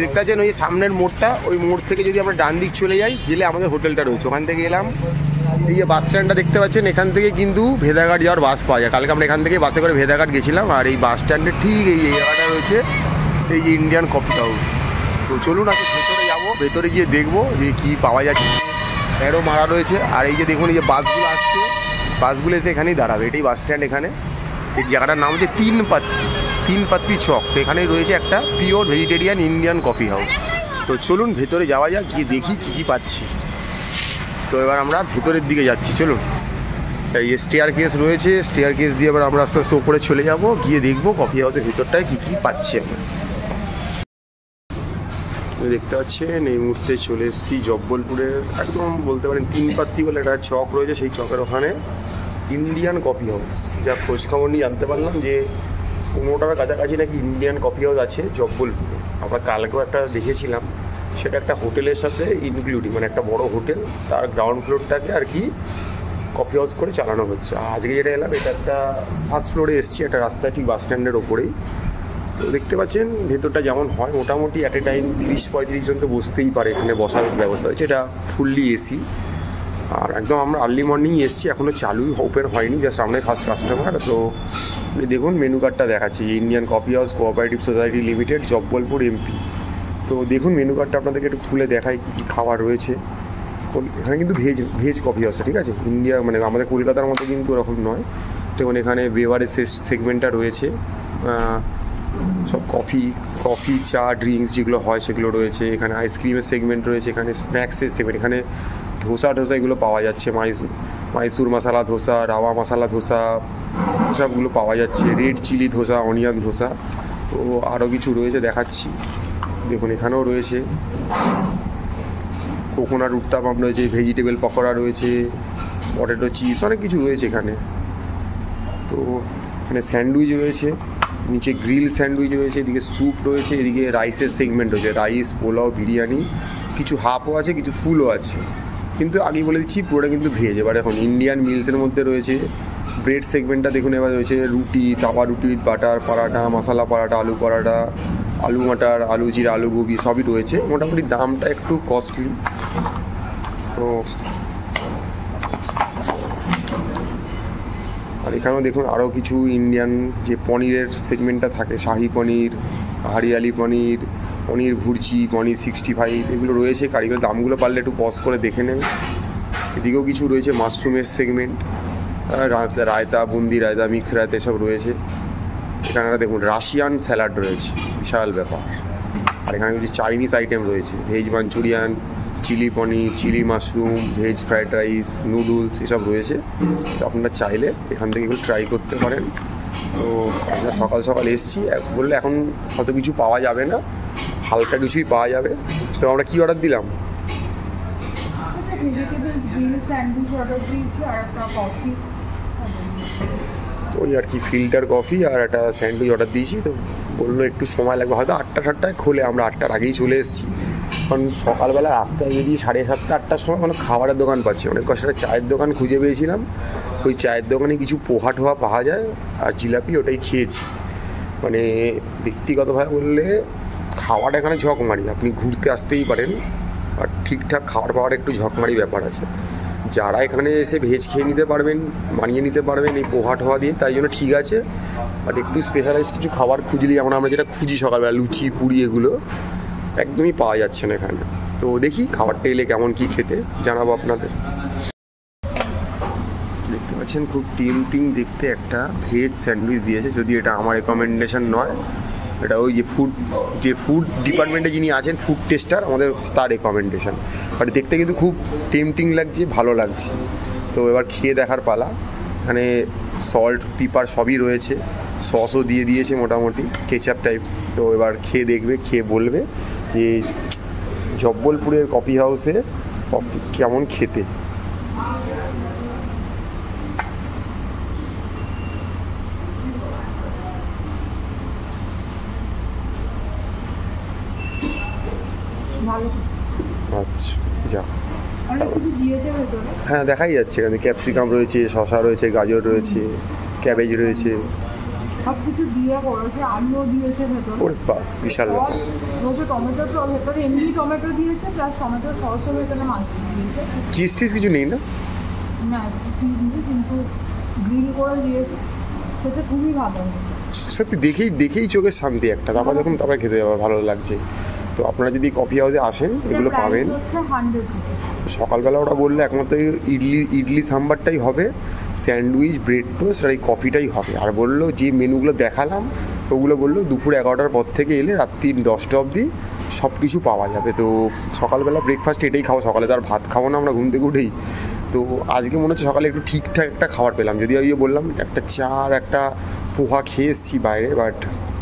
দেখতে পাচ্ছেন ওই সামনের মোড়টা, ওই মোড় থেকে যদি আমরা ডান দিক চলে যাই গেলে আমাদের হোটেলটা রয়েছে, ওখান থেকে এলাম। এই যে বাস স্ট্যান্ডটা দেখতে পাচ্ছেন, এখান থেকে কিন্তু ভেদাঘাট যাওয়ার বাস পাওয়া যায়। কালকে আমরা এখান থেকে বাসে করে ভেদাঘাট গেছিলাম। আর এই বাস স্ট্যান্ডের ঠিক এই জায়গাটা রয়েছে এই যে ইন্ডিয়ান কফি হাউস। তো চলুন আগে ভেতরে যাবো, ভেতরে গিয়ে দেখবো যে কী পাওয়া যাচ্ছে। অ্যারো মারা রয়েছে। আর এই যে দেখুন এই যে বাসগুলো আসছে, বাসগুলো এসে এখানেই দাঁড়াবে। এটাই বাস স্ট্যান্ড। এখানে এই জায়গাটার নাম হচ্ছে তিন পাত্তি চক। তো এখানেই রয়েছে একটা pure vegetarian Indian coffee house. তো চলুন ভেতরে যাওয়া যাক, গিয়ে দেখি কী কী পাচ্ছি। তো এবার আমরা ভেতরের দিকে যাচ্ছি, চলুন। এই স্টেয়ার কেস রয়েছে, স্টেয়ার কেস দিয়ে এবার আমরা আস্তে আস্তে উপরে চলে যাব, গিয়ে দেখবো কফি হাউসের ভিতরটায় কী কী পাচ্ছি আমরা। দেখতে পাচ্ছেন এই মুহূর্তে চলে এসেছি জব্বলপুরের একদম বলতে পারেন তিন পাত্তি বলে একটা চক রয়েছে, সেই চকের ওখানে ইন্ডিয়ান কফি হাউস। যা খোঁজ খবর নিয়ে জানতে পারলাম যে 15টার কাছাকাছি নাকি ইন্ডিয়ান কফি হাউস আছে জব্বলপুরে। আমরা কালকেও একটা দেখেছিলাম, সেটা একটা হোটেলের সাথে ইনক্লুডিং, মানে একটা বড় হোটেল, তার গ্রাউন্ড ফ্লোরটাকে আর কি কফি হাউস করে চালানো হচ্ছে। আজকে যেটা এলাম এটা একটা ফার্স্ট ফ্লোরে এসেছি, একটা রাস্তায় ঠিক বাস স্ট্যান্ডের ওপরেই। তো দেখতে পাচ্ছেন ভেতরটা যেমন হয় মোটামুটি অ্যাট এ টাইম 30-35 জন তো বসতেই পারে, এখানে বসার ব্যবস্থা হয়েছে। এটা ফুললি এসি। আর একদম আমরা আর্লি মর্নিং এসেছি, এখনও চালুই ওপেন হয়নি, জাস্ট আমরা ফার্স্ট কাস্টমার। তো দেখুন মেনু কার্ডটা দেখাচ্ছি, Indian coffee house cooperative society limited Jabalpur MP. তো দেখুন মেনু কার্ডটা আপনাদেরকে একটু খুলে দেখাই কী কী খাবার রয়েছে। এখানে কিন্তু ভেজ কফি হাউস, ঠিক আছে। ইন্ডিয়া মানে আমাদের কলকাতার মতো কিন্তু ওরকম নয়। দেখুন এখানে বেভারেজ সেগমেন্টটা রয়েছে, সব কফি চা ড্রিঙ্কস যেগুলো হয় সেগুলো রয়েছে। এখানে আইসক্রিমের সেগমেন্ট রয়েছে, এখানে স্ন্যাক্সের সেগমেন্ট, এখানে ধোসা এগুলো পাওয়া যাচ্ছে। মাইসুর মশালা ধোসা, রাওয়া মশালা ধোসা এসবগুলো পাওয়া যাচ্ছে। Red chilli dosa, onion dosa. তো আরও কিছু রয়েছে দেখাচ্ছি। দেখুন এখানেও রয়েছে কোকোনাট উত্তাপাম রয়েছে, ভেজিটেবল পকোড়া রয়েছে, পটেটো চিপস, অনেক কিছু রয়েছে এখানে। তো এখানে স্যান্ডউইচ রয়েছে, নিচে গ্রিল স্যান্ডউইচ রয়েছে, এদিকে স্যুপ রয়েছে, এদিকে রাইসের সেগমেন্ট রয়েছে, রাইস, পোলাও, বিরিয়ানি, কিছু হাফও আছে কিছু ফুলও আছে। কিন্তু আগেই বলে দিচ্ছি পুরোটা কিন্তু ভেজ। এবার এখন ইন্ডিয়ান মিলসের মধ্যে রয়েছে ব্রেড সেগমেন্টটা দেখুন। এবার রয়েছে রুটি, তাওয়া রুটি, বাটার পরাঠা, মশালা পরাঠা, আলু পরাঠা, আলু মাটার, আলু জিরা, আলু গোবি সবই রয়েছে। মোটামুটি দামটা একটু কস্টলি। তো আর এখানেও দেখুন আরও কিছু ইন্ডিয়ান যে পনিরের সেগমেন্টটা থাকে, শাহি পনির, হরিয়ালি পনির, পনির ভুর্জি, পনির 65 এগুলো রয়েছে। কারিগর দামগুলো পারলে একটু পজ করে দেখে নেন। এদিকেও কিছু রয়েছে মাশরুমের সেগমেন্ট, রায়তা, বুন্দি রায়তা, মিক্স রায়তা এসব রয়েছে। এখানে দেখুন রাশিয়ান স্যালাড রয়েছে, বিশাল ব্যাপার। আর এখানে কিছু চাইনিজ আইটেম রয়েছে, veg Manchurian, chilli paneer, chilli mushroom, veg fried rice, noodles এসব রয়েছে। তো আপনারা চাইলে এখান থেকে এগুলো ট্রাই করতে পারেন। তো আমরা সকাল সকাল এসেছি, বললে এখন হয়তো কিছু পাওয়া যাবে না, হালকা কিছুই পাওয়া যাবে। তো আমরা কি অর্ডার দিলাম? তো ওই আর কি ফিল্টার কফি আর একটা স্যান্ডউইচ অর্ডার দিয়েছি। তো বললো একটু সময় লাগবে, হয়তো 8টা-8টায় খোলে, আমরা 8টার আগেই চলে এসেছি। কারণ সকালবেলা রাস্তায় বেরিয়ে 7:30-8টার সময় কোনো খাবারের দোকান পাচ্ছি, অনেক কষ্ট চায়ের দোকান খুঁজে পেয়েছিলাম। ওই চায়ের দোকানে কিছু পোহা টোহা পাওয়া যায় আর জিলাপি, ওটাই খেয়েছি। মানে ব্যক্তিগতভাবে বললে খাওয়াটা এখানে ঝকমারি, আপনি ঘুরতে আসতেই পারেন, আর ঠিকঠাক খাবার পাওয়ার একটু ঝকমারি ব্যাপার আছে। যারা এখানে এসে ভেজ খেয়ে নিতে পারবেন, বানিয়ে নিতে পারবেন এই পোহা টোহা দিয়ে, তাই জন্য ঠিক আছে। বাট একটু স্পেশালাইজ কিছু খাবার খুঁজলি, যেমন আমরা যেটা খুঁজি সকালবেলা লুচি পুরি, এগুলো একদমই পাওয়া যাচ্ছে না এখানে। তো দেখি খাবারটা এলে কেমন কি খেতে জানাবো আপনাদের। দেখতে পাচ্ছেন খুব টেম্পটিং দেখতে একটা ভেজ স্যান্ডউইচ দিয়েছে, যদি এটা আমার রেকমেন্ডেশন নয়, এটা ওই যে ফুড ডিপার্টমেন্টে যিনি আছেন, ফুড টেস্টার, আমাদের তার রেকমেন্ডেশন। বাট দেখতে কিন্তু খুব টেম্পটিং লাগছে, ভালো লাগছে। তো এবার খেয়ে দেখার পালা। এখানে সল্ট, পিপার সবই রয়েছে, সসও দিয়ে দিয়েছে মোটামুটি কেচাপ টাইপ। তো এবার খেয়ে দেখবে, খেয়ে বলবে যে জব্বলপুরের কফি হাউসে কফি কেমন খেতে। আচ্ছা যাক, হ্যাঁ দেখাই যাচ্ছে এখানে ক্যাপসিকাম রয়েছে, শসা রয়েছে, গাজর রয়েছে, ক্যাবেজ রয়েছে। সব কিছু দিয়ে করেছে, আলুও দিয়েছে ভেতরে। ওরে বাস, বিশাল ব্যাপার। রয়েছে টমেটো, তো ভেতরে এমনি টমেটো দিয়েছে, প্লাস টমেটো সসও ভেতরে মাখিয়ে দিয়েছে। চিজ টিজ কিছু নেই না? না, চিজ নেই, কিন্তু গ্রিল করে দিয়েছে, খেতে খুবই ভালো। সত্যি দেখেই চোখের শান্তি একটা। তারপর দেখুন, তারপরে খেতে যাওয়া ভালো লাগছে। তো আপনারা যদি কফি হাউসে আসেন এগুলো পাবেন। সকালবেলা ওরা বললে একমাত্র ইডলি সাম্বারটাই হবে, স্যান্ডউইচ, ব্রেড টোস্ট আর এই কফিটাই হবে। আর বললো যে মেনুগুলো দেখালাম ওগুলো বললো দুপুর 11টার পর থেকে এলে রাত্রি 10টা অবধি সব কিছু পাওয়া যাবে। তো সকালবেলা ব্রেকফাস্ট এটাই খাবো, সকালে তো আর ভাত খাবো না আমরা ঘুম থেকে উঠেই। তো আজকে মনে হচ্ছে সকালে একটু ঠিকঠাক একটা খাবার পেলাম, যদি ওই বললাম একটা চা আর একটা পোহা খেয়ে এসেছি বাইরে, বাট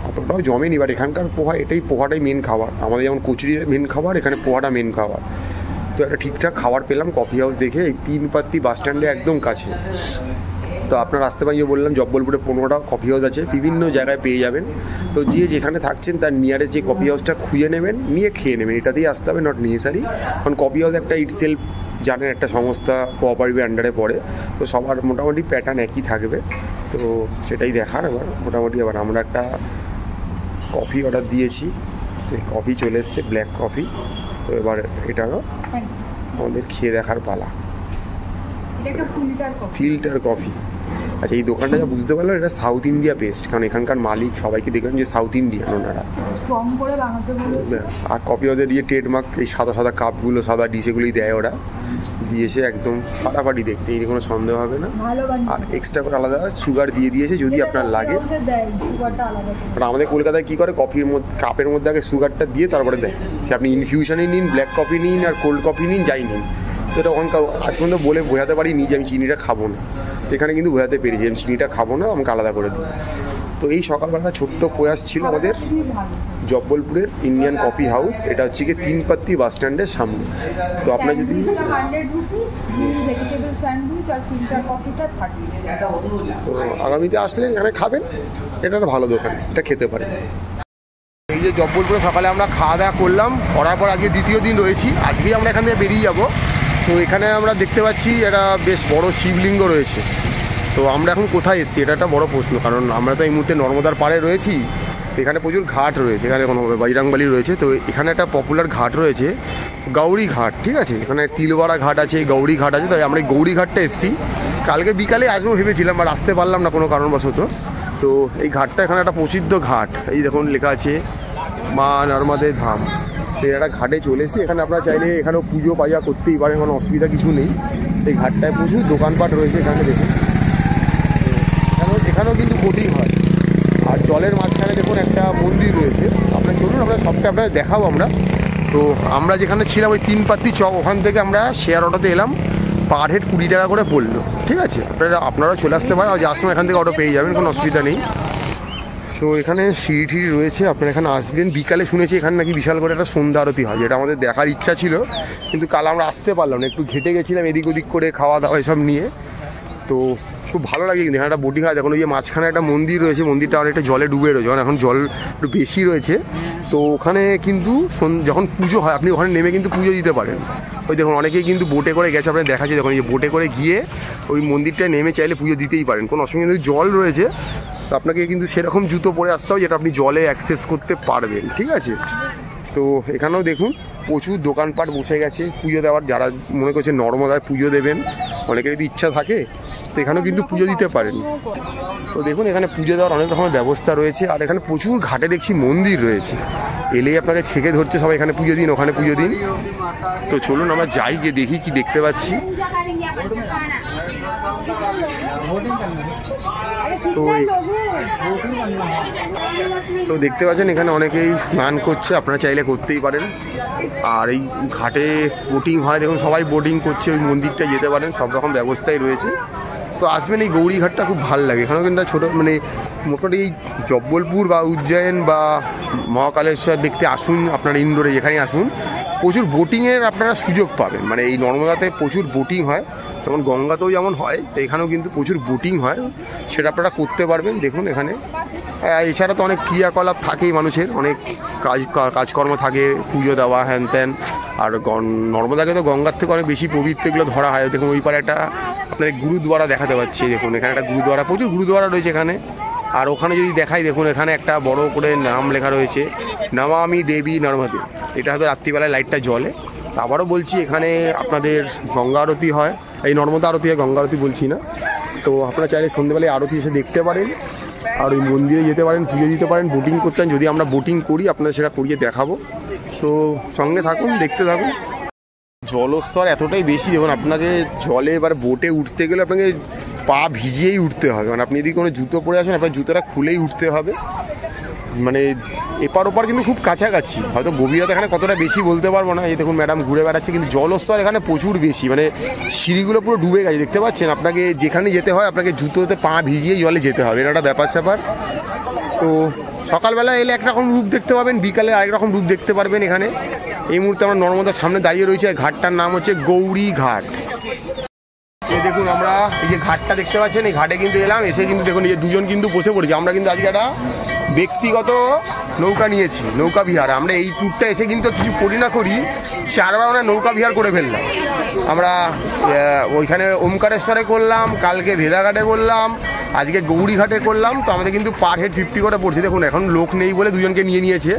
অতটাও জমেনি। বাট এখানকার পোহাটাই মেন খাবার। আমাদের যেমন কচুরির মেন খাবার, এখানে পোহাটা মেন খাবার। তো একটা ঠিকঠাক খাবার পেলাম কফি হাউস দেখে, এই 3 পাত্তি বাস স্ট্যান্ডে একদম কাছে। তো আপনারা আসতে পারেন, বললাম জব্বলপুরে 15টা কফি হাউস আছে, বিভিন্ন জায়গায় পেয়ে যাবেন। তো যে যেখানে থাকছেন তার নিয়ারেস্ট যে কফি হাউসটা খুঁজে নেবেন, নিয়ে খেয়ে নেবেন। এটা দিয়ে আসতে হবে, নট নেসেসারি। কারণ কফি হাউস একটা ইটসেলফ জানেন একটা সংস্থা, কোঅপারেটিভ আন্ডারে পড়ে, তো সবার মোটামুটি প্যাটার্ন একই থাকবে। তো সেটাই দেখার এবার মোটামুটি। আবার আমরা একটা কফি অর্ডার দিয়েছি, তো কফি চলে এসছে, ব্ল্যাক কফি। তো এবার এটারও আমাদের খেয়ে দেখার পালা। Filter coffee. আচ্ছা, এই দোকানটা যা বুঝতে পারলাম এটা সাউথ ইন্ডিয়া পেস্ট, কারণ এখানকার মালিক সবাইকে দেখলাম যে সাউথ ইন্ডিয়ান ওনারা। ব্যাস, আর কফি হাউসের ট্রেডমার্ক এই সাদা সাদা কাপগুলো, সাদা ডিশ, এগুলোই দেয় ওরা। দিয়েছে একদম ফাটাফাটি দেখতে, এই কোনো সন্দেহ হবে না। আর এক্সট্রা করে আলাদা সুগার দিয়ে দিয়েছে যদি আপনার লাগে। আর আমাদের কলকাতায় কী করে, কফির মধ্যে কাপের মধ্যে আগে সুগারটা দিয়ে তারপরে দেয়। সে আপনি ইনফিউশনই নিন, ব্ল্যাক কফি নিন আর কোল্ড কফি নিন, যাই নিন। তো এটা ওখানকার আজ পর্যন্ত বলে বোঝাতে পারিনি যে আমি চিনিটা খাবো না। এখানে কিন্তু বোঝাতে পেরেছি আমি চিনিটা খাবো না, আমাকে আলাদা করে দিই। তো এই সকালবেলা ছোট্ট প্রয়াস ছিল আমাদের জব্বলপুরের ইন্ডিয়ান কফি হাউস। এটা হচ্ছে কি 3 পাত্তি বাস স্ট্যান্ডের সামনে। তো আপনার যদি তো আগামীতে আসলে এখানে খাবেন, এটা একটা ভালো দোকান, এটা খেতে পারেন। এই যে জব্বলপুরে সকালে আমরা খাওয়া দাওয়া করলাম, করার পর আজকে দ্বিতীয় দিন রয়েছি। আজকেই আমরা এখান থেকে বেরিয়ে যাব। তো এখানে আমরা দেখতে পাচ্ছি একটা বেশ বড় শিবলিঙ্গ রয়েছে। তো আমরা এখন কোথায় এসেছি এটা একটা বড় প্রশ্ন, কারণ আমরা তো এই মুহূর্তে নর্মদার পাড়ে রয়েছি। এখানে প্রচুর ঘাট রয়েছে, এখানে কোনো বজরংবলী রয়েছে। তো এখানে একটা পপুলার ঘাট রয়েছে গৌরী ঘাট, ঠিক আছে। এখানে তিলওয়াড়া ঘাট আছে, গৌরী ঘাট আছে। তাই আমরা এই গৌরী ঘাটটা এসেছি। কালকে বিকালে আসবো ভেবেছিলাম, আর আসতে পারলাম না কোনো কারণবশত। তো এই ঘাটটা এখানে একটা প্রসিদ্ধ ঘাট, এই দেখুন লেখা আছে মা নর্মদে ধাম। তো একটা ঘাটে চলে এসেছি। এখানে আপনারা চাইলে এখানেও পুজো পাজা করতেই পারেন, কোনো অসুবিধা কিছু নেই। এই ঘাটটায় প্রচুর দোকানপাট রয়েছে এখানে দেখুন। এখানেও কিন্তু বোটিং হয়। আর জলের মাঝখানে দেখুন একটা মন্দির রয়েছে। আপনার চলুন, আমরা সবটা আপনাদের দেখাবো আমরা। তো আমরা যেখানে ছিলাম ওই 3 পাত্তি চক, ওখান থেকে আমরা শেয়ার অটোতে এলাম। পার হেড 20 টাকা করে পড়লো, ঠিক আছে। আপনারা চলে আসতে পারেন, যাওয়ার সময় এখান থেকে অটো পেয়ে যাবেন, কোনো অসুবিধা নেই। তো এখানে সিঁড়ি টিড়ি রয়েছে, আপনারা এখানে আসবেন। বিকালে শুনেছি এখানে নাকি বিশাল করে একটা সন্ধ্যা আরতি হয়, যেটা আমাদের দেখার ইচ্ছা ছিল, কিন্তু কাল আমরা আসতে পারলাম না। একটু ঘেটে গেছিলাম এদিক ওদিক করে, খাওয়া দাওয়া এসব নিয়ে। তো খুব ভালো লাগে কিন্তু এখানে একটা বোটিং হয়। দেখুন ওই যে মাঝখানে একটা মন্দির রয়েছে, মন্দিরটা অনেকটা জলে ডুবে রয়েছে, এখন জল একটু বেশি রয়েছে। তো ওখানে কিন্তু যখন পুজো হয় আপনি ওখানে নেমে কিন্তু পুজো দিতে পারেন। ওই দেখুন অনেকেই কিন্তু বোটে করে গেছে, আপনার দেখাচ্ছে দেখুন, এই বোটে করে গিয়ে ওই মন্দিরটায় নেমে চাইলে পুজো দিতেই পারেন, কোনো অসুবিধা নেই। জল রয়েছে, তো আপনাকে কিন্তু সেরকম জুতো পরে আসতে হবে যেটা আপনি জলে অ্যাক্সেস করতে পারবেন, ঠিক আছে। তো এখানেও দেখুন প্রচুর দোকানপাট বসে গেছে পুজো দেওয়ার। যারা মনে করছে নর্মদায় পুজো দেবেন, অনেকের যদি ইচ্ছা থাকে তো এখানেও কিন্তু পুজো দিতে পারেন। তো দেখুন এখানে পুজো দেওয়ার অনেক রকমের ব্যবস্থা রয়েছে। আর এখানে প্রচুর ঘাটে দেখছি মন্দির রয়েছে, এলেই আপনাকে ছেঁকে ধরছে সবাই এখানে পুজো দিন, ওখানে পুজো দিন। তো চলুন আমরা যাই, গিয়ে দেখি কি দেখতে পাচ্ছি। তো দেখতে পাচ্ছেন এখানে অনেকেই স্নান করছে, আপনারা চাইলে করতেই পারেন। আর এই ঘাটে বোটিং হয়, দেখুন সবাই বোটিং করছে, ওই মন্দিরটা যেতে পারেন, সব রকম ব্যবস্থাই রয়েছে। তো আসবেন, এই গৌরী ঘাটটা খুব ভালো লাগে। এখানেও কিন্তু ছোটো মানে মোটামুটি এই জব্বলপুর বা উজ্জয়ন বা মহাকালেশ্বর দেখতে আসুন, আপনারা ইন্দোরে যেখানেই আসুন, প্রচুর বোটিংয়ের আপনারা সুযোগ পাবেন। মানে এই নর্মদাতে প্রচুর বোটিং হয়, যেমন গঙ্গাতেও যেমন হয়, তো এখানেও কিন্তু প্রচুর বোটিং হয়, সেটা আপনারা করতে পারবেন। দেখুন এখানে এছাড়া তো অনেক ক্রিয়াকলাপ থাকেই, মানুষের অনেক কাজকর্ম থাকে, পুজো দেওয়া হ্যান ত্যান। আর নর্মদাকে তো গঙ্গার থেকে অনেক বেশি পবিত্র এগুলো ধরা হয়। দেখুন ওই পারে একটা আপনার গুরুদ্বারা দেখাতে পাচ্ছি, দেখুন এখানে একটা গুরুদ্বারা, প্রচুর গুরুদ্বারা রয়েছে এখানে। আর ওখানে যদি দেখাই দেখুন এখানে একটা বড় করে নাম লেখা রয়েছে নমামি দেবী নর্মদে। এটা হয়তো রাত্রিবেলায় লাইটটা জ্বলে। আবারও বলছি এখানে আপনাদের গঙ্গা আরতি হয়, এই নর্মদা আরতি হয়, গঙ্গা আরতি বলছি না। তো আপনারা চাইলে সন্ধ্যেবেলায় আরতি এসে দেখতে পারেন, আর ওই মন্দিরে যেতে পারেন, পুজো দিতে পারেন, বোটিং করতে পারেন। যদি আমরা বোটিং করি আপনাদের সেটা করিয়ে দেখাবো, তো সঙ্গে থাকুন, দেখতে থাকুন। জলস্তর এতটাই বেশি, দেখুন আপনাকে জলে এবার বোটে উঠতে গেলে আপনাকে পা ভিজিয়েই উঠতে হবে। মানে আপনি যদি কোনো জুতো পরে আসেন আপনার জুতোটা খুলেই উঠতে হবে। মানে এপার ওপার কিন্তু খুব কাছাকাছি, হয়তো গভীরতা এখানে কতটা বেশি বলতে পারবো না। এই দেখুন ম্যাডাম ঘুরে বেড়াচ্ছে, কিন্তু জলস্তর এখানে প্রচুর বেশি, মানে সিঁড়িগুলো পুরো ডুবে গেছে দেখতে পাচ্ছেন। আপনাকে যেখানে যেতে হয় আপনাকে জুতোতে পা ভিজিয়ে জলে যেতে হবে, এটা একটা ব্যাপার স্যাপার। তো সকালবেলা এলে একরকম রূপ দেখতে পাবেন, বিকালে আরেক রকম রূপ দেখতে পারবেন। এখানে এই মুহূর্তে আমরা নর্মদার সামনে দাঁড়িয়ে রয়েছে, ঘাটটার নাম হচ্ছে গৌরী ঘাট। এই দেখুন আমরা এই যে ঘাটটা দেখতে পাচ্ছেন, এই ঘাটে কিন্তু এলাম, এসে কিন্তু দেখুন এই যে দুজন কিন্তু বসে পড়েছি। আমরা কিন্তু আজকে একটা ব্যক্তিগত নৌকা নিয়েছি, নৌকা বিহার। আমরা এই ট্যুরটা এসে কিন্তু কিছু করি না করি 4বার আমরা নৌকা বিহার করে ফেললাম। আমরা ওইখানে ওমকারেশ্বরে করলাম, কালকে ভেদাঘাটে করলাম, আজকে গৌরীঘাটে করলাম। তো আমাদের কিন্তু পার হেড 50 করে পড়ছে। দেখুন এখন লোক নেই বলে দুজনকে নিয়েছে,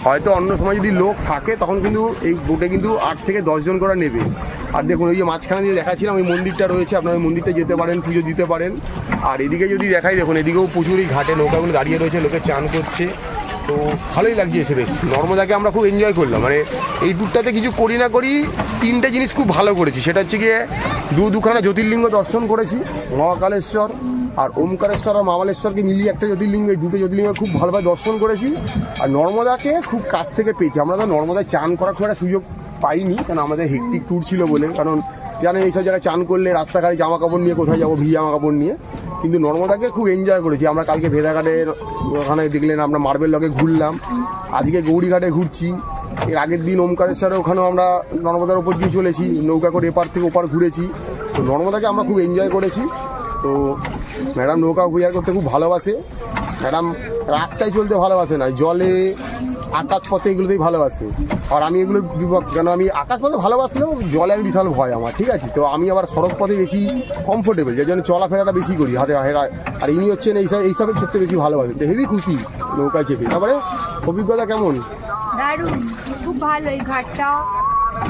হয়তো অন্য সময় যদি লোক থাকে তখন কিন্তু এই বোটে কিন্তু 8 থেকে 10 জন করে নেবে। আর দেখুন ওই যে মাঝখানে দিয়ে দেখাচ্ছিলাম ওই মন্দিরটা রয়েছে, আপনারা ওই মন্দিরটা যেতে পারেন, পুজো দিতে পারেন। আর এদিকে যদি দেখাই দেখুন এদিকেও প্রচুর এই ঘাটে নৌকাগুলো দাঁড়িয়ে রয়েছে, লোকে চান করছে। তো ভালোই লাগছে এসে, বেশ নর্মদাকে আমরা খুব এনজয় করলাম। মানে এই ট্যুরটাতে কিছু করি না করি 3টে জিনিস খুব ভালো করেছি। সেটা হচ্ছে গিয়ে দুখানা জ্যোতির্লিঙ্গ দর্শন করেছি, মহাকালেশ্বর আর ওমকারেশ্বর আর মামালেশ্বরকে মিলিয়ে একটা জ্যোতির্লিঙ্গ, এই দুটো জ্যোতির্লিঙ্গ খুব ভালোভাবে দর্শন করেছি। আর নর্মদাকে খুব কাছ থেকে পেয়েছি। আমরা তো নর্মদায় চান করার খুব একটা সুযোগ পাইনি, কারণ আমাদের হেক্টিক ট্যুর ছিল বলে। কারণ জানেন এইসব জায়গায় চান করলে রাস্তাঘাটে জামা কাপড় নিয়ে কোথায় যাবো, ভিজে জামা কাপড় নিয়ে। কিন্তু নর্মদাকে খুব এনজয় করেছি আমরা। কালকে ভেদাঘাটের ওখানে দেখলেন আমরা মার্বেল লগে ঘুরলাম, আজকে গৌরীঘাটে ঘুরছি। এর আগের দিন ওমকারেশ্বরে ওখানেও আমরা নর্মদার ওপর দিয়ে চলেছি, নৌকা করে এপার থেকে ওপার ঘুরেছি। তো নর্মদাকে আমরা খুব এনজয় করেছি। তো ম্যাডাম নৌকা বিহার করতে খুব ভালোবাসে। ম্যাডাম রাস্তায় চলতে ভালোবাসে না, জলে আকাশপথে এগুলোতেই ভালোবাসে। আর আমি এগুলোর বিপক্ষে, কেন আমি আকাশপথে ভালোবাসলেও জলে আমি বিশাল ভয় আমার, ঠিক আছে। তো আমি আবার সড়ক পথে বেশি কমফোর্টেবল, যার জন্য চলাফেরাটা বেশি করি হাতে হেরা। আর ইনি হচ্ছেন এইসবের চড়তে বেশি ভালোবাসেন। তো হেবি খুশি নৌকায় চেপে। তারপরে অভিজ্ঞতা কেমন? দারুণ, খুব ভালো। এই ঘাটটা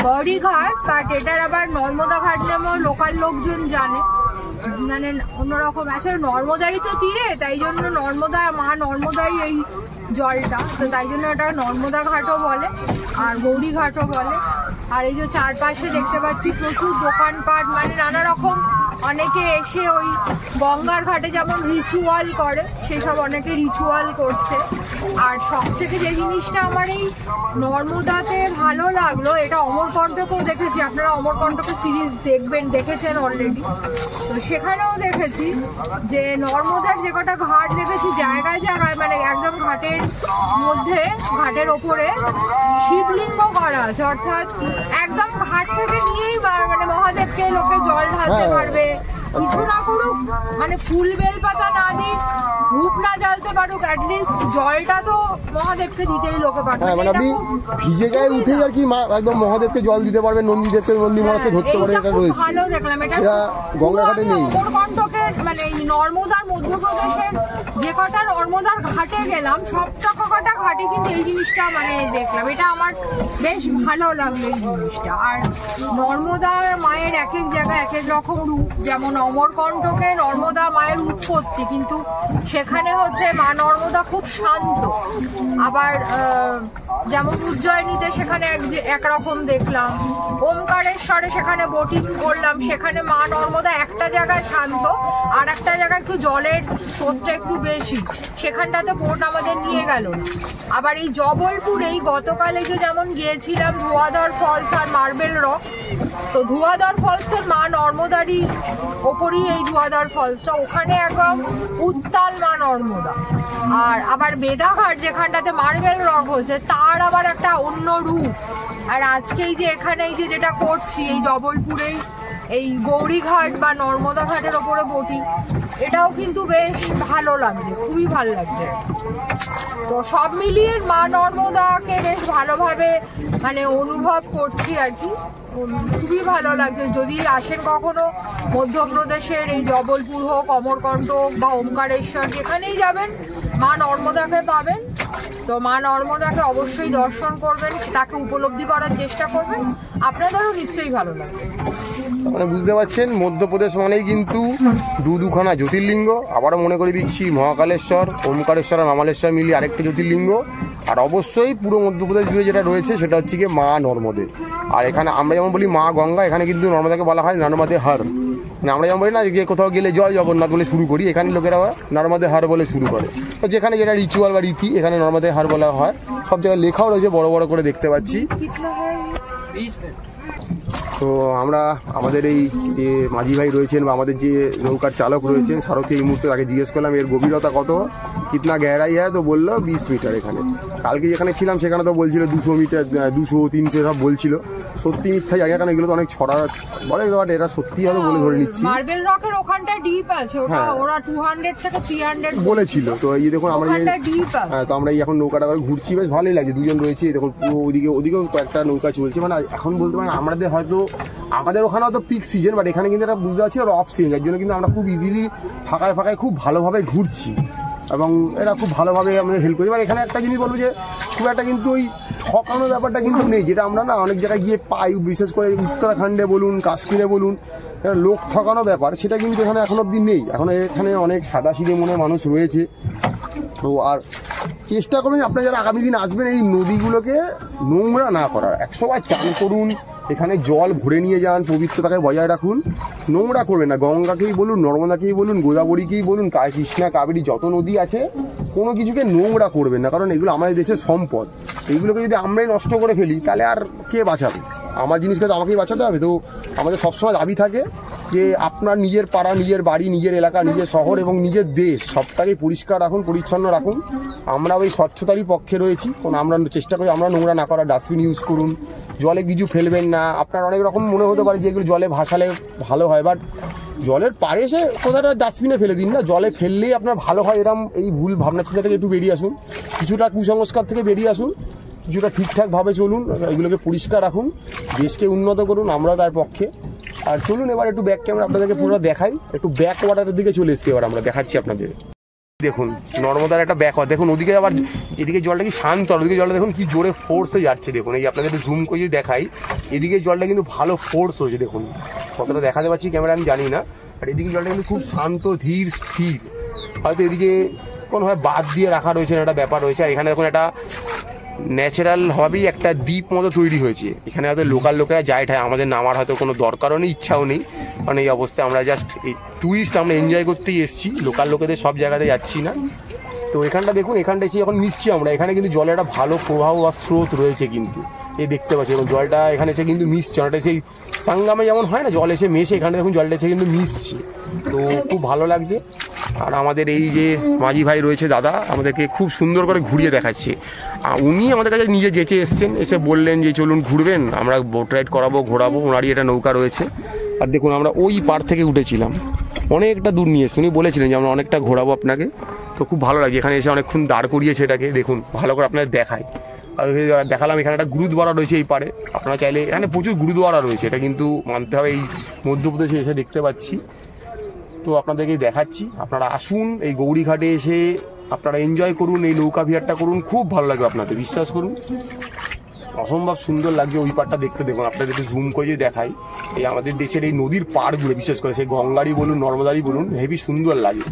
গৌরী ঘাট, বাট এটার আবার নর্মদা ঘাট নামেও লোকাল লোকজন জানে। মানে অন্যরকম, আসলে নর্মদারই তো তীরে, তাই জন্য নর্মদা মা নর্মদাই এই জলটা, তো তাই জন্য এটা নর্মদা ঘাটও বলে আর গৌরী ঘাটও বলে। আর এই যে চারপাশে দেখতে পাচ্ছি প্রচুর দোকানপাট, মানে নানা রকম। অনেকে এসে ওই গঙ্গার ঘাটে যেমন রিচুয়াল করে, সেসব অনেকে রিচুয়াল করছে। আর সব থেকে যে জিনিসটা আমার এই নর্মদাতে ভালো লাগলো, এটা অমরকণ্টকেও দেখেছি। আপনারা অমরকণ্টকের সিরিজ দেখেছেন অলরেডি, তো সেখানেও দেখেছি যে নর্মদার যে কটা ঘাট দেখেছি জায়গায় জায়গায়, মানে একদম ঘাটের মধ্যে, ঘাটের ওপরে শিবলিঙ্গ করা আছে। অর্থাৎ একদম ঘাট থেকে নিয়েই মানে মহাদেবকে লোকে জল ঢালতে পারবে, কিছু না করুক, মানে ফুল বেলপাতা না দিক, ধূপ না জ্বালতে পারুক, অ্যাটলিস্ট জলটা তো মহাদেবকে দিতেই লোকে পারবে। মানে আপনি ভিজে গায়ে উঠে আর কি একদম মহাদেবকে জল দিতে পারবেন, নন্দীদেবকে, নন্দী মহারাজকে ধরতে পারবেন, এটা রয়েছে। ভালো দেখলাম এটা গঙ্গাঘাটে নেই। অমরকণ্টকের মানে নর্মদার মধ্যপ্রদেশের যে কটা নর্মদার ঘাটে গেলাম, সবটা কটা ঘাটে কিন্তু এই জিনিসটা মানে দেখলাম, এটা আমার বেশ ভালো লাগলো এই জিনিসটা। আর নর্মদার মায়ের এক এক জায়গায় এক এক রকম রূপ, যেমন অমরকণ্টকে নর্মদা মায়ের উৎপত্তি, কিন্তু সেখানে হচ্ছে মা নর্মদা খুব শান্ত। আবার যেমন উজ্জয়িনীতে সেখানে একরকম দেখলাম, ওমকারেশ্বরে সেখানে বোটিং করলাম, সেখানে মা নর্মদা একটা জায়গায় শান্ত, আর একটা জায়গায় একটু জলের স্রোতটা একটু বেশি, সেখানটাতে বোট আমাদের নিয়ে গেল। আবার এই জবলপুরেই গতকালে যে যেমন গিয়েছিলাম ধোঁয়াধর ফলস আর মার্বেল রক, তো ধোঁয়াধর ফলসের মা নর্মদারই ওপরই এই ধোঁয়াধর ফলসটা, ওখানে একদম উত্তাল মা নর্মদা। আর আবার বেদাঘাট যেখানটাতে মার্বেল রক হচ্ছে, তার আবার একটা অন্য রূপ। আর আজকে এই যে এখানে এই যে যেটা করছি এই জবলপুরেই এই গৌরীঘাট বা নর্মদা ঘাটের ওপরে বোটিং, এটাও কিন্তু বেশ ভালো লাগছে, খুবই ভালো লাগছে। তো সব মিলিয়ে মা নর্মদাকে বেশ ভালোভাবে মানে অনুভব করছি আর কি। খুবই ভালো লাগছে। যদি আসেন কখনো মধ্যপ্রদেশের এই জবলপুর হোক, অমরকণ্টক বা ওমকারেশ্বর, যেখানেই যাবেন মা নর্মদাকে পাবেন। তো মা নর্মদাকে অবশ্যই দর্শন করবেন, তাকে উপলব্ধি করার চেষ্টা করবেন, আপনাদেরও নিশ্চয়ই ভালো লাগবে। মানে বুঝতে পারছেন, মধ্যপ্রদেশ মানেই কিন্তু দুখানা জ্যোতির্লিঙ্গ। আবারও মনে করে দিচ্ছি, মহাকালেশ্বর, ওমকারেশ্বর আর মামালেশ্বর মিলিয়ে আরেকটি জ্যোতির্লিঙ্গ। আর অবশ্যই পুরো মধ্যপ্রদেশ জুড়ে যেটা রয়েছে সেটা হচ্ছে গিয়ে মা নর্মদে। আর এখানে আমরা যেমন বলি মা গঙ্গা, এখানে কিন্তু নর্মদাকে বলা হয় নর্মদে হর। মানে আমরা যেমন বলি না যে কোথাও গেলে জয় জগন্নাথ বলে শুরু করি, এখানে লোকেরা নর্মদে হর বলে শুরু করে। তো যেখানে যেটা রিচুয়াল বা রীতি, এখানে নর্মদে হর বলা হয়। সব জায়গায় লেখাও রয়েছে বড় বড় করে, দেখতে পাচ্ছি। তো আমরা আমাদের এই যে মাঝি ভাই রয়েছেন বা আমাদের যে নৌকার চালক রয়েছেন সারথি, এই মুহূর্তে তাকে জিজ্ঞেস করলাম এর গভীরতা কত, কিতনা গহরাই হয়। তো বললো 20 মিটার। এখানে কালকে যেখানে ছিলাম সেখানে তো বলছিল 200 মিটার, 200, 300 সব বলছিল। সত্যি মিথ্যা জায়গা, কারণ এগুলো তো অনেক ছড়া বলে, বাট এটা সত্যি হয়তো বলে ধরে নিচ্ছি। মার্বেল রকের ওখানটা ডিপ আছে, ওটা ওরা 200 থেকে 300 বলেছিল। তো এই দেখুন আমরা তো আমরা এখন নৌকাটা করে ঘুরছি, বেশ ভালোই লাগছে। দুজন রয়েছে, দেখুন পুরো ওদিকেও কয়েকটা নৌকা চলছে। মানে এখন বলতে পারেন আমাদের হয়তো আমাদের ওখানে হয়তো পিক সিজন, বাট এখানে কিন্তু এটা বুঝতে পারছি ওরা অফ সিজন। এর জন্য কিন্তু আমরা খুব ইজিলি ফাঁকায় খুব ভালোভাবে ঘুরছি এবং এরা খুব ভালোভাবে আমাদের হেল্প করছে। এবার এখানে একটা জিনিস বলবো যে খুব একটা কিন্তু ওই ঠকানো ব্যাপারটা কিন্তু নেই, যেটা আমরা না অনেক জায়গায় গিয়ে পাই, বিশেষ করে উত্তরাখণ্ডে বলুন, কাশ্মীরে বলুন, লোক ঠকানো ব্যাপার, সেটা কিন্তু এখানে এখন অবধি নেই। এখন এখানে অনেক সাদাসিধে মনে মানুষ রয়েছে। তো আর চেষ্টা করুন আপনারা যারা আগামী দিন আসবেন এই নদীগুলোকে নোংরা না করার। 100 বার চান করুন, এখানে জল ভরে নিয়ে যান, পবিত্রতাকে বজায় রাখুন, নোংরা করবেন না। গঙ্গাকেই বলুন, নর্মদাকেই বলুন, গোদাবরীকেই বলুন, কৃষ্ণা, কাবেরী, যত নদী আছে কোনো কিছুকে নোংরা করবেন না, কারণ এগুলো আমাদের দেশের সম্পদ। এইগুলোকে যদি আমরাই নষ্ট করে ফেলি তাহলে আর কে বাঁচাবে? আমার জিনিসকে তো আমাকেই বাঁচাতে হবে। তো আমাদের সবসময় দাবি থাকে যে আপনার নিজের পাড়া, নিজের বাড়ি, নিজের এলাকা, নিজের শহর এবং নিজের দেশ সবটাকেই পরিষ্কার রাখুন, পরিচ্ছন্ন রাখুন। আমরা ওই স্বচ্ছতারই পক্ষে রয়েছি, কারণ আমরা চেষ্টা করি আমরা নোংরা না করার। ডাস্টবিন ইউজ করুন, জলে কিছু ফেলবেন না। আপনার অনেক রকম মনে হতে পারে যে এগুলো জলে ভাসালে ভালো হয়, বাট জলের পাড়ে এসে কোথাটা ডাস্টবিনে ফেলে দিন না, জলে ফেললেই আপনার ভালো হয়। এরকম এই ভুল ভাবনা চিন্তা থেকে একটু বেরিয়ে আসুন, কিছুটা কুসংস্কার থেকে বেরিয়ে আসুন, কিছুটা ঠিকঠাকভাবে চলুন, এগুলোকে পরিষ্কার রাখুন, দেশকে উন্নত করুন, আমরা তার পক্ষে। আর চলুন এবার একটু ব্যাক ক্যামেরা আপনাদেরকে পুরো দেখাই। একটু ব্যাক ওয়াটারের দিকে চলে এসেছি, এবার আমরা দেখাচ্ছি আপনাদের। দেখুন নর্মদার একটা ব্যাক ওয়াটার, দেখুন ওদিকে আবার এদিকে জলটা কি শান্ত, আর ওদিকে জলটা দেখুন কি জোরে ফোর্সে যাচ্ছে। দেখুন এই আপনাদের একটু জুম করে যদি দেখাই, এদিকে জলটা কিন্তু ভালো ফোর্স হয়েছে। দেখুন কতটা দেখাতে পাচ্ছি ক্যামেরা আমি জানি না, আর এদিকে জলটা কিন্তু খুব শান্ত, ধীর, স্থির। হয়তো এদিকে কোনোভাবে বাদ দিয়ে রাখা রয়েছে, একটা ব্যাপার রয়েছে। আর এখানে দেখুন একটা ন্যাচারাল ভাবেই একটা দ্বীপ মতো তৈরি হয়েছে। এখানে হয়তো লোকাল লোকেরা যায় ঠায়, আমাদের নামার হয়তো কোনো দরকারও নেই, ইচ্ছাও নেই, কারণ এই অবস্থায় আমরা জাস্ট এই টুরিস্ট, আমরা এনজয় করতেই এসেছি, লোকাল লোকেদের সব জায়গাতে যাচ্ছি না। তো এখানটা দেখুন, এখানটা এসে যখন মিশছি আমরা, এখানে কিন্তু জলের একটা ভালো প্রবাহ বা স্রোত রয়েছে কিন্তু, এই দেখতে পাচ্ছি। এবং জলটা এখানে এসে কিন্তু মিশছে, অনেকটা সেই সাঙ্গামে যেমন হয় না জল এসে মেশে, এখানে দেখুন জলটা এসে কিন্তু মিশছে। তো খুব ভালো লাগছে। আর আমাদের এই যে মাঝি ভাই রয়েছে দাদা, আমাদেরকে খুব সুন্দর করে ঘুরিয়ে দেখাচ্ছে। উনি আমাদের কাছে নিজে যেচে এসছেন, এসে বললেন যে চলুন ঘুরবেন, আমরা বোট রাইড করাবো, ঘোরাবো। ওনারই একটা নৌকা রয়েছে। আর দেখুন আমরা ওই পার থেকে উঠেছিলাম, অনেকটা দূর নিয়ে এসছি। উনি বলেছিলেন যে আমরা অনেকটা ঘোরাবো আপনাকে। তো খুব ভালো লাগে, এখানে এসে অনেকক্ষণ দাঁড় করিয়েছে এটাকে। দেখুন ভালো করে আপনাদের দেখায়। আর দেখালাম এখানে একটা গুরুদ্বারা রয়েছে এই পারে, আপনারা চাইলে, এখানে প্রচুর গুরুদ্বারা রয়েছে, এটা কিন্তু মানতে হবে। এই মধ্যপ্রদেশে এসে দেখতে পাচ্ছি, তো আপনাদেরকে দেখাচ্ছি। আপনারা আসুন এই গৌরীঘাটে এসে আপনারা এনজয় করুন, এই নৌকা বিহারটা করুন, খুব ভালো লাগবে আপনাদের, বিশ্বাস করুন। অসম্ভব সুন্দর লাগছে ওই পাড়টা দেখতে। দেখুন আপনাদের একটু জুম করে যদি দেখাই, এই আমাদের দেশের এই নদীর পাড়গুলো, বিশেষ করে সেই গঙ্গারই বলুন, নর্মদারই বলুন, হেভি সুন্দর লাগে।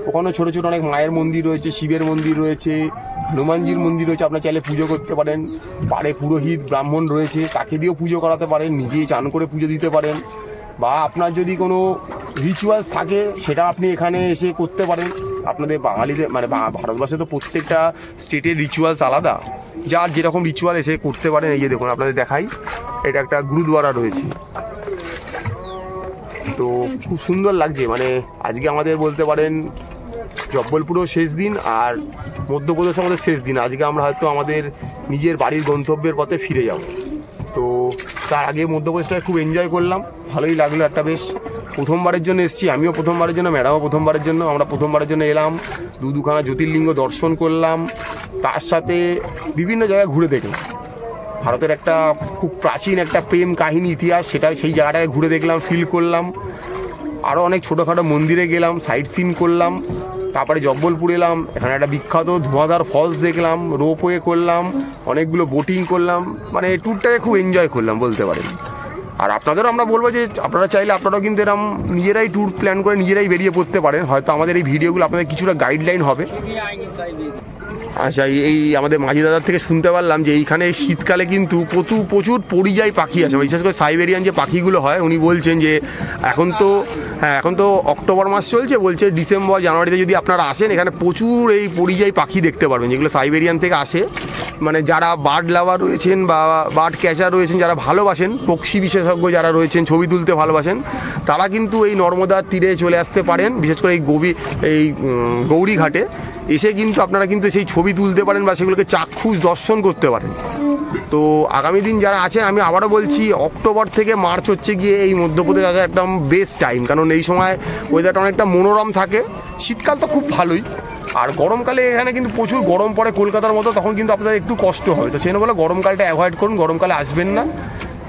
ওখানে ছোটো ছোটো অনেক মায়ের মন্দির রয়েছে, শিবের মন্দির রয়েছে, হনুমানজির মন্দির রয়েছে, আপনারা চাইলে পুজো করতে পারেন। পাড়ে পুরোহিত ব্রাহ্মণ রয়েছে, তাকে দিয়েও পুজো করাতে পারেন, নিজেই চান করে পুজো দিতে পারেন, বা আপনার যদি কোনো রিচুয়ালস থাকে সেটা আপনি এখানে এসে করতে পারেন। আপনাদের বাঙালিদের মানে ভারতবর্ষে তো প্রত্যেকটা স্টেটের রিচুয়ালস আলাদা, যার যেরকম রিচুয়াল এসে করতে পারেন। এই যে দেখুন আপনাদের দেখাই, এটা একটা গুরুদ্বারা রয়েছে। তো খুব সুন্দর লাগছে। মানে আজকে আমাদের বলতে পারেন জব্বলপুরও শেষ দিন, আর মধ্যপ্রদেশ আমাদের শেষ দিন। আজকে আমরা হয়তো আমাদের নিজের বাড়ির গন্তব্যের পথে ফিরে যাব। তো তার আগে মধ্যপ্রদেশটাকে খুব এনজয় করলাম, ভালোই লাগলো। একটা বেশ প্রথমবারের জন্য এসেছি, আমিও প্রথমবারের জন্য, ম্যাডামও প্রথমবারের জন্য। আমরা প্রথমবারের জন্য এলাম, দুখানা জ্যোতির্লিঙ্গ দর্শন করলাম, তার সাথে বিভিন্ন জায়গায় ঘুরে দেখলাম। ভারতের একটা খুব প্রাচীন একটা প্রেম কাহিনী ইতিহাস, সেটা সেই জায়গাটায় ঘুরে দেখলাম, ফিল করলাম। আরও অনেক ছোটোখাটো মন্দিরে গেলাম, সাইট সিন করলাম। তারপরে জব্বলপুর এলাম, এখানে একটা বিখ্যাত ধোঁয়াধার ফলস দেখলাম, রোপওয়ে করলাম, অনেকগুলো বোটিং করলাম। মানে ট্যুরটাকে খুব এনজয় করলাম বলতে পারেন। আর আপনাদেরও আমরা বলবো যে আপনারা চাইলে আপনারাও কিন্তু এরকম নিজেরাই ট্যুর প্ল্যান করে নিজেরাই বেরিয়ে পড়তে পারেন। হয়তো আমাদের এই ভিডিওগুলো আপনাদের কিছুটা গাইডলাইন হবে। আচ্ছা, এই আমাদের মাঝি দাদার থেকে শুনতে পারলাম যে এইখানে শীতকালে কিন্তু প্রচুর পরিযায়ী পাখি আছে, বিশেষ করে সাইবেরিয়ান যে পাখিগুলো হয়। উনি বলছেন যে এখন তো অক্টোবর মাস চলছে, বলছে ডিসেম্বর জানুয়ারিতে যদি আপনারা আসেন এখানে প্রচুর এই পরিযায়ী পাখি দেখতে পারবেন, যেগুলো সাইবেরিয়ান থেকে আসে। মানে যারা বার্ড লাভার রয়েছেন বা বার্ড ক্যাচার রয়েছেন, যারা ভালোবাসেন, পক্ষী বিশেষজ্ঞ যারা রয়েছেন, ছবি তুলতে ভালোবাসেন, তারা কিন্তু এই নর্মদার তীরে চলে আসতে পারেন। বিশেষ করে এই গৌরীঘাটে এসে কিন্তু আপনারা কিন্তু সেই ছবি তুলতে পারেন বা সেগুলোকে চাক্ষুষ দর্শন করতে পারেন। তো আগামী দিন যারা আছেন, আমি আবারও বলছি, অক্টোবর থেকে মার্চ হচ্ছে গিয়ে এই মধ্যপ্রদেশ একদম বেস্ট টাইম, কারণ এই সময় ওয়েদারটা অনেকটা মনোরম থাকে। শীতকাল তো খুব ভালোই, আর গরমকালে এখানে কিন্তু প্রচুর গরম পড়ে কলকাতার মতো, তখন কিন্তু আপনাদের একটু কষ্ট হবে। তো সেই বলে গরমকালটা অ্যাভয়েড করুন, গরমকালে আসবেন না,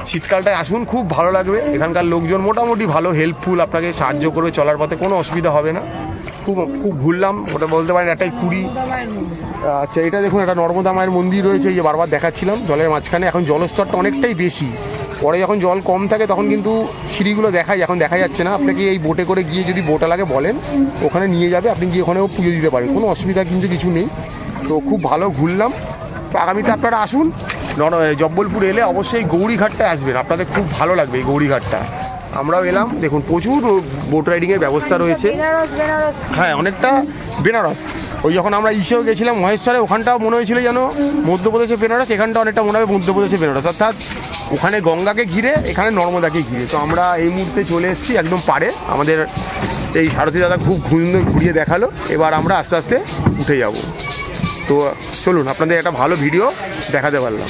শীতকালটায় আসুন, খুব ভালো লাগবে। এখানকার লোকজন মোটামুটি ভালো, হেল্পফুল, আপনাকে সাহায্য করবে, চলার পথে কোনো অসুবিধা হবে না। খুব ঘুরলাম, ওটা বলতে পারেন একটাই পুরী। আচ্ছা, এটা দেখুন, একটা নর্মদা মায়ের মন্দির রয়েছে, এই যে বারবার দেখাচ্ছিলাম জলের মাঝখানে। এখন জলস্তরটা অনেকটাই বেশি, পরে যখন জল কম থাকে তখন কিন্তু সিঁড়িগুলো দেখায়, এখন দেখা যাচ্ছে না। আপনাকে এই বোটে করে গিয়ে যদি বোটালাকে বলেন, ওখানে নিয়ে যাবে, আপনি গিয়ে ওখানেও পুজো দিতে পারেন, কোনো অসুবিধা কিন্তু কিছু নেই। তো খুব ভালো ঘুরলাম। তো আগামীতে আপনারা আসুন, জব্বলপুর এলে অবশ্যই গৌরীঘাটটায় আসবেন, আপনাদের খুব ভালো লাগবে এই গৌরীঘাটটা। আমরাও এলাম, দেখুন প্রচুর বোট রাইডিংয়ের ব্যবস্থা রয়েছে। হ্যাঁ, অনেকটা বেনারস। ওই যখন আমরা ইসেও গেছিলাম মহেশ্বরে, ওখানটাও মনে হয়েছিল যেন মধ্যপ্রদেশে বেনারস, এখানটা অনেকটা মনে হবে মধ্যপ্রদেশে বেনারস, অর্থাৎ ওখানে গঙ্গাকে ঘিরে, এখানে নর্মদাকে ঘিরে। তো আমরা এই মুহূর্তে চলে এসেছি একদম পাড়ে। আমাদের এই সারথী দাদা খুব ঘুরিয়ে দেখালো, এবার আমরা আস্তে আস্তে উঠে যাব। তো চলুন, আপনাদের একটা ভালো ভিডিও দেখাতে পারলাম।